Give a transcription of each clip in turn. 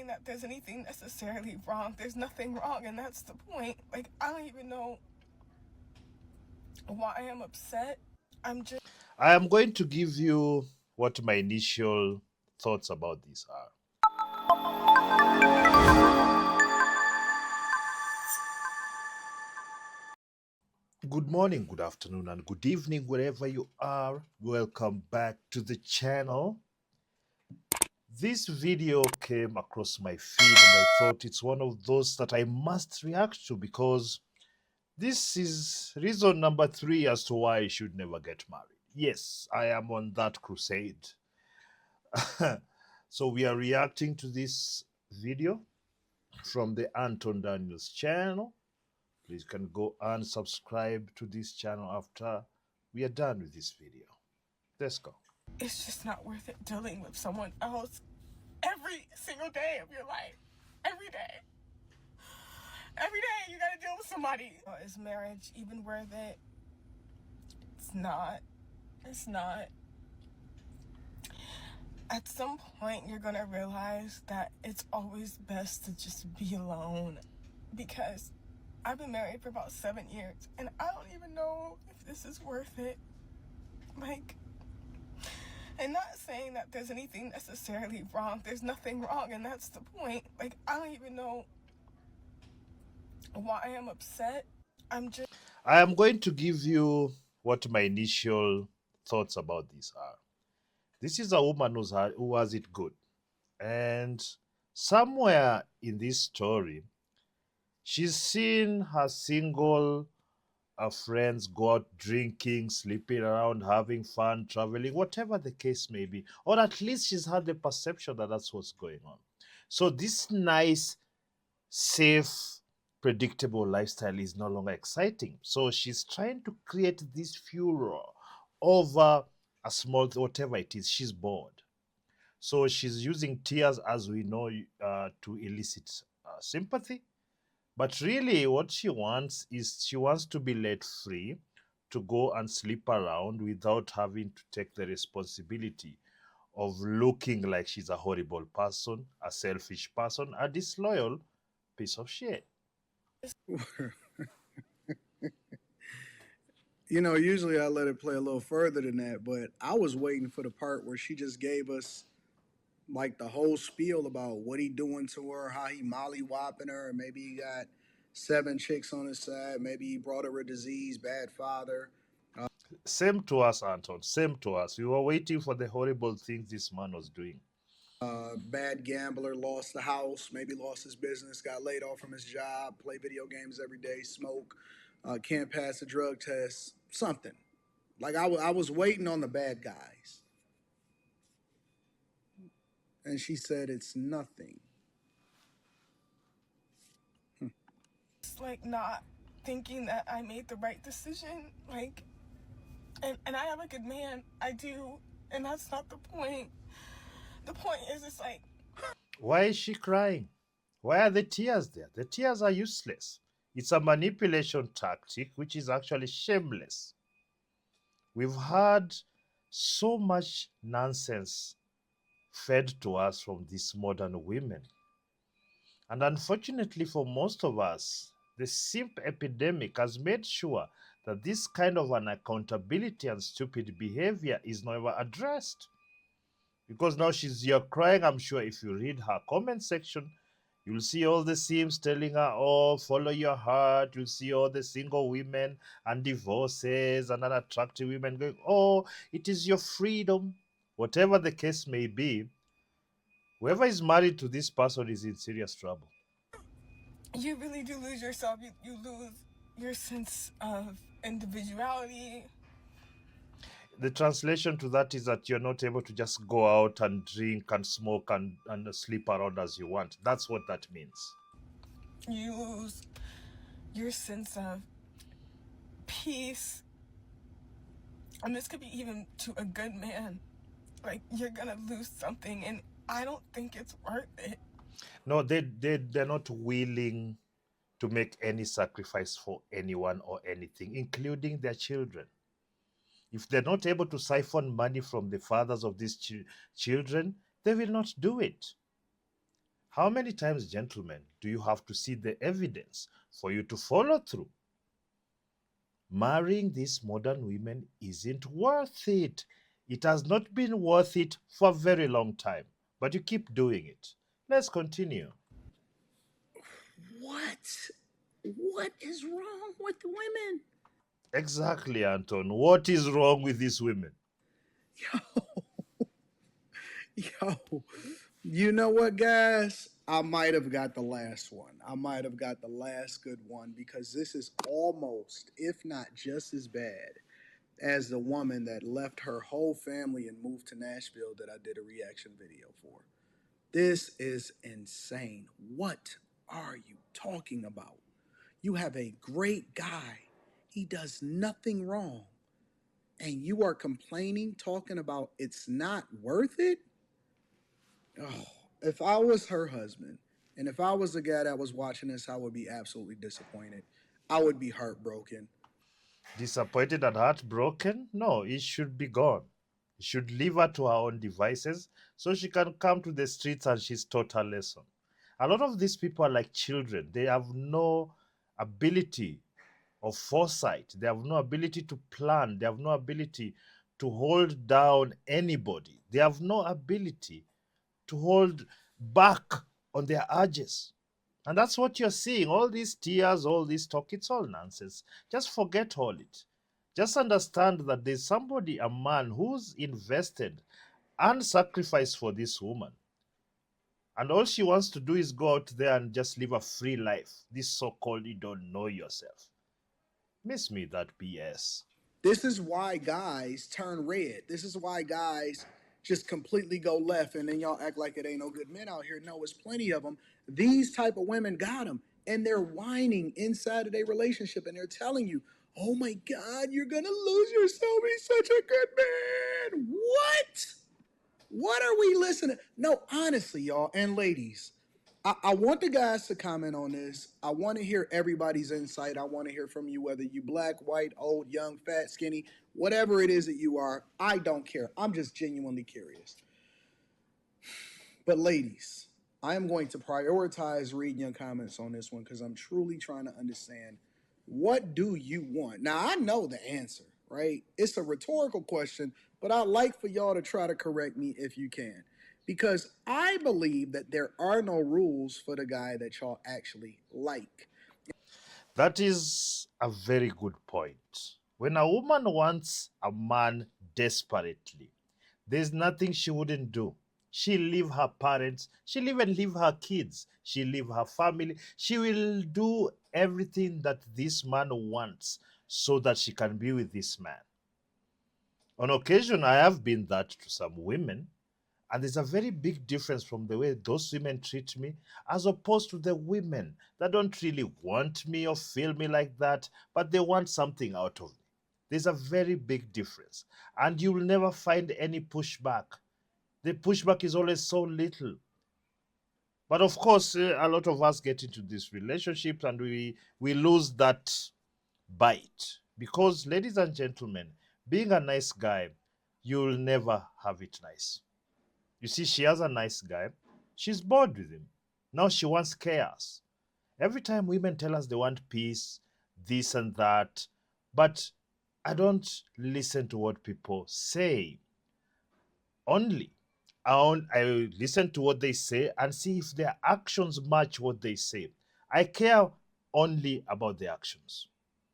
saying that there's anything necessarily wrong. There's nothing wrong, and that's the point. Like, I don't even know why I'm upset. I am going to give you what my initial thoughts about this are. Good morning, good afternoon, and good evening, wherever you are. Welcome back to the channel. This video came across my feed, and I thought it's one of those that I must react to because this is reason number 3 as to why I should never get married. Yes, I am on that crusade. So we are reacting to this video from the Anton Daniels channel. Please can go and subscribe to this channel after we are done with this video. Let's go. It's just not worth it dealing with someone else every single day of your life. Every day. Every day you gotta deal with somebody. Is marriage even worth it? It's not. It's not. At some point, you're gonna realize that it's always best to just be alone. Because I've been married for about 7 years, and I don't even know if this is worth it. Like, and not saying that there's anything necessarily wrong. There's nothing wrong, and that's the point. Like, I don't even know why I'm upset. I am going to give you what my initial thoughts about this are. This is a woman who has it good. And somewhere in this story, she's seen her single friends go out drinking, sleeping around, having fun, traveling, whatever the case may be. Or at least she's had the perception that that's what's going on. So this nice, safe, predictable lifestyle is no longer exciting. So she's trying to create this furor over a small, whatever it is, she's bored. So she's using tears, as we know, to elicit sympathy. But really, what she wants is she wants to be let free to go and sleep around without having to take the responsibility of looking like she's a horrible person, a selfish person, a disloyal piece of shit. Usually I let it play a little further than that, but I was waiting for the part where she just gave us like the whole spiel about what he doing to her, how he molly-whopping her, and maybe he got 7 chicks on his side, maybe he brought her a disease, bad father. Same to us, Anton. Same to us. We were waiting for the horrible things this man was doing. Bad gambler, lost the house, maybe lost his business, got laid off from his job, play video games every day, smoke, can't pass a drug test, something. Like I was waiting on the bad guys. And she said it's nothing. It's like not thinking that I made the right decision. Like, and I have a good man. I do. And that's not the point. The point is, it's like, Why is she crying? Why are the tears there? The tears are useless. It's a manipulation tactic which is actually shameless. We've had so much nonsense fed to us from these modern women. And unfortunately for most of us, the simp epidemic has made sure that this kind of an accountability and stupid behavior is never addressed. Because now you're crying. I'm sure if you read her comment section, you'll see all the simps telling her, oh, follow your heart. You'll see all the single women and divorces and unattractive women going, oh, it is your freedom. Whatever the case may be, whoever is married to this person is in serious trouble. you really do lose yourself. You lose your sense of individuality. The translation to that is that you're not able to just go out and drink and smoke and sleep around as you want. That's what that means. You lose your sense of peace. And this could be even to a good man. Like, you're gonna lose something, and I don't think it's worth it. No, they're not willing to make any sacrifice for anyone or anything, including their children. If they're not able to siphon money from the fathers of these children, they will not do it. How many times, gentlemen, do you have to see the evidence for you to follow through? Marrying these modern women isn't worth it. It has not been worth it for a very long time, but you keep doing it. Let's continue. What? What is wrong with the women? Exactly, Anton. What is wrong with these women? Yo, you know what, guys? I might have got the last one. I might have got the last good one because this is almost, if not just as bad as the woman that left her whole family and moved to Nashville that I did a reaction video for. This is insane. What are you talking about? You have a great guy. He does nothing wrong. And you are complaining, talking about it's not worth it? Oh, if I was her husband and if I was the guy that was watching this, I would be absolutely disappointed. I would be heartbroken. Disappointed and heartbroken? No, it should be gone. You should leave her to her own devices so she can come to the streets and she's taught her lesson. A lot of these people are like children. They have no ability of foresight. They have no ability to plan. They have no ability to hold down anybody. They have no ability to hold back on their urges. And that's what you're seeing. All these tears, all this talk, it's all nonsense. Just forget all it. Just understand that there's somebody, a man, who's invested and sacrificed for this woman. And all she wants to do is go out there and just live a free life. This so called you don't know yourself. Miss me that BS. This is why guys turn red. This is why guys just completely go left and then y'all act like it ain't no good men out here. No, it's plenty of them. These type of women got them and they're whining inside of their relationship and they're telling you, "Oh my god, you're going to lose yourself. He's such a good man." What? What are we listening? No, honestly, y'all and ladies, I want the guys to comment on this. I want to hear everybody's insight. I want to hear from you, whether you black, white, old, young, fat, skinny, whatever it is that you are. I don't care. I'm just genuinely curious. But ladies, I am going to prioritize reading your comments on this one because I'm truly trying to understand, what do you want? Now I know the answer, right? It's a rhetorical question, but I'd like for y'all to try to correct me if you can. Because I believe that there are no rules for the guy that y'all actually like. That is a very good point. When a woman wants a man desperately, there's nothing she wouldn't do. She'll leave her parents, she'll even leave her kids, she'll leave her family. She will do everything that this man wants so that she can be with this man. On occasion, I have been that to some women, and there's a very big difference from the way those women treat me as opposed to the women that don't really want me or feel me like that, but they want something out of me. There's a very big difference. And you'll never find any pushback. The pushback is always so little. But of course, a lot of us get into these relationships and we lose that bite. Because, ladies and gentlemen, being a nice guy, you'll never have it nice. You see, she has a nice guy. She's bored with him. Now she wants chaos. Every time women tell us they want peace, this and that, but I don't listen to what people say. Only I listen to what they say and see if their actions match what they say. I care only about the actions.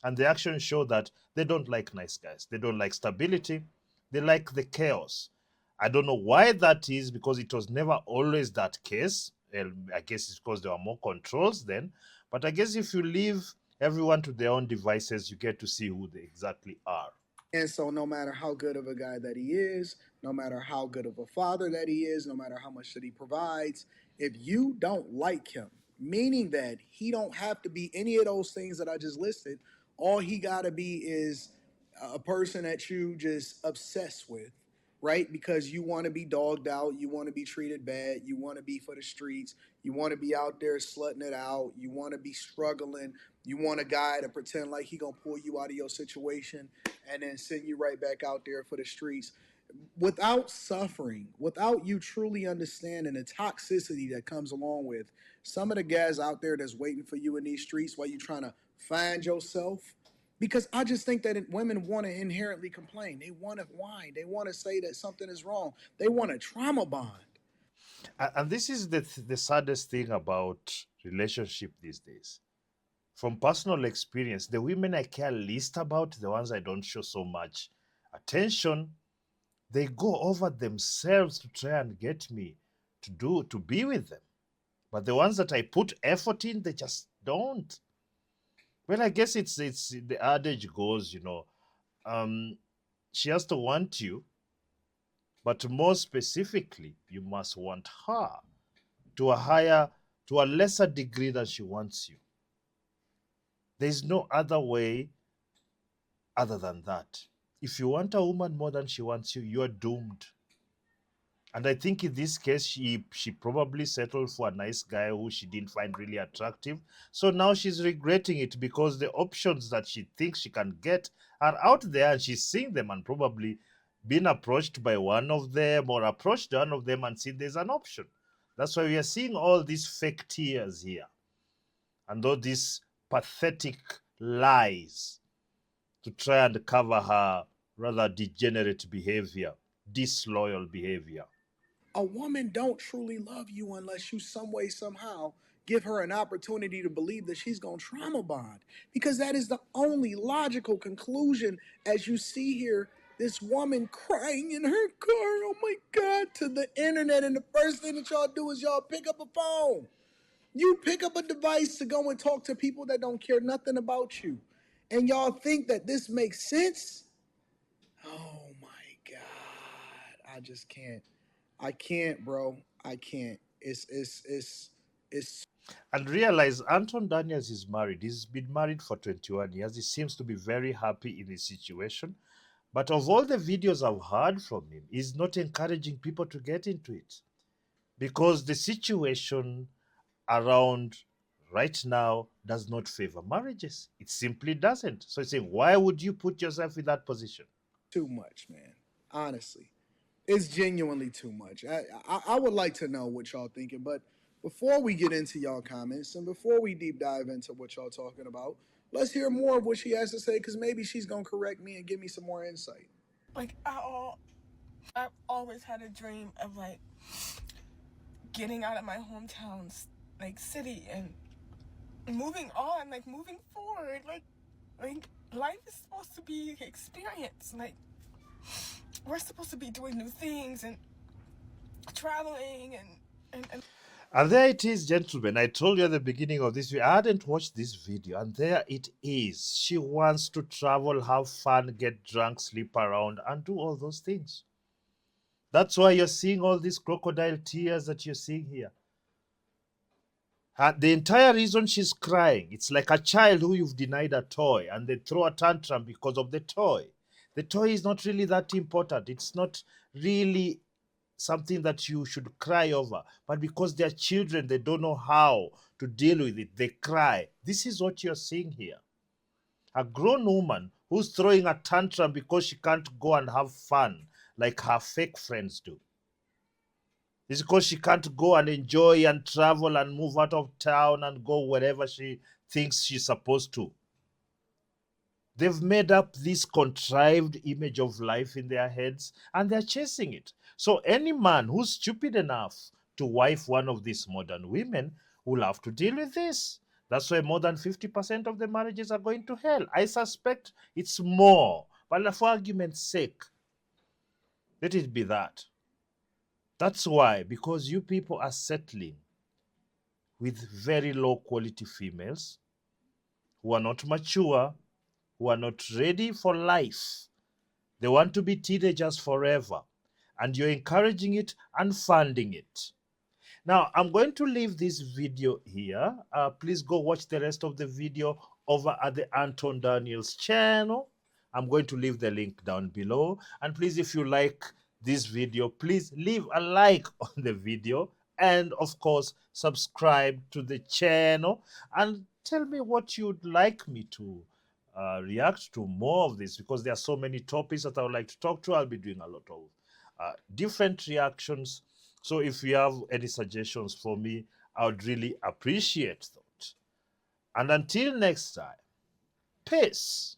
And the actions show that they don't like nice guys. They don't like stability. They like the chaos. I don't know why that is because it was never always that case. Well, I guess it's because there were more controls then. But I guess if you leave everyone to their own devices, you get to see who they exactly are. And so, no matter how good of a guy that he is, no matter how good of a father that he is, no matter how much that he provides, if you don't like him, meaning that he don't have to be any of those things that I just listed, all he got to be is a person that you just obsessed with, right? Because you want to be dogged out, you want to be treated bad, you want to be for the streets, you want to be out there slutting it out, you want to be struggling, you want a guy to pretend like he gonna pull you out of your situation and then send you right back out there for the streets. without suffering, without you truly understanding the toxicity that comes along with some of the guys out there that's waiting for you in these streets while you're trying to find yourself. Because I just think that women want to inherently complain. They want to whine. They want to say that something is wrong. They want a trauma bond. And this is the saddest thing about relationship these days. From personal experience, the women I care least about, the ones I don't show so much attention, they go over themselves to try and get me to be with them. But the ones that I put effort in, they just don't. Well, I guess it's the adage goes, um, she has to want you, but more specifically, you must want her to to a lesser degree than she wants you. There's no other way other than that. If you want a woman more than she wants you, you're doomed. And I think in this case, she probably settled for a nice guy who she didn't find really attractive. So now she's regretting it because the options that she thinks she can get are out there, and she's seeing them and probably been approached by one of them or approached one of them and seen there's an option. That's why we are seeing all these fake tears here and all these pathetic lies to try and cover her rather degenerate behavior, disloyal behavior. A woman don't truly love you unless you some way somehow give her an opportunity to believe that she's going to trauma bond, because that is the only logical conclusion. As you see here, this woman crying in her car, oh my god, to the internet, and the first thing that y'all do is y'all pick up a phone. You pick up a device to go and talk to people that don't care nothing about you, and y'all think that this makes sense. Oh my god, I just can't. I can't, bro. I can't. It's And realize Anton Daniels is married. He's been married for 21 years. He seems to be very happy in his situation. But of all the videos I've heard from him, he's not encouraging people to get into it. Because the situation around right now does not favor marriages. It simply doesn't. So he's saying, why would you put yourself in that position? too much, man. Honestly, it's genuinely too much. I would like to know what y'all thinking, but before we get into y'all comments and before we deep dive into what y'all talking about, let's hear more of what she has to say, because maybe she's gonna correct me and give me some more insight. Like I've always had a dream of like getting out of my hometown's like city and moving on, like moving forward, like life is supposed to be experience. Like we're supposed to be doing new things and traveling And there it is, gentlemen. I told you at the beginning of this video, I hadn't watched this video, and there it is. She wants to travel, have fun, get drunk, sleep around, and do all those things. That's why you're seeing all these crocodile tears that you're seeing here. And the entire reason she's crying, it's like a child who you've denied a toy and they throw a tantrum because of the toy. The toy is not really that important. It's not really something that you should cry over. But because they're children, they don't know how to deal with it. They cry. This is what you're seeing here. A grown woman who's throwing a tantrum because she can't go and have fun like her fake friends do. It's because she can't go and enjoy and travel and move out of town and go wherever she thinks she's supposed to. They've made up this contrived image of life in their heads and they're chasing it. So any man who's stupid enough to wife one of these modern women will have to deal with this. That's why more than 50% of the marriages are going to hell. I suspect it's more, but for argument's sake, let it be that. That's why, because you people are settling with very low quality females who are not mature, who are not ready for life. They want to be teenagers forever. And you're encouraging it and funding it. Now, I'm going to leave this video here. Please go watch the rest of the video over at the Anton Daniels channel. I'm going to leave the link down below. And please, if you like this video, please leave a like on the video. And of course, subscribe to the channel. And tell me what you'd like me to react to more of this, because there are so many topics that I would like to talk to. I'll be doing a lot of different reactions. So if you have any suggestions for me, I would really appreciate that. And until next time, peace.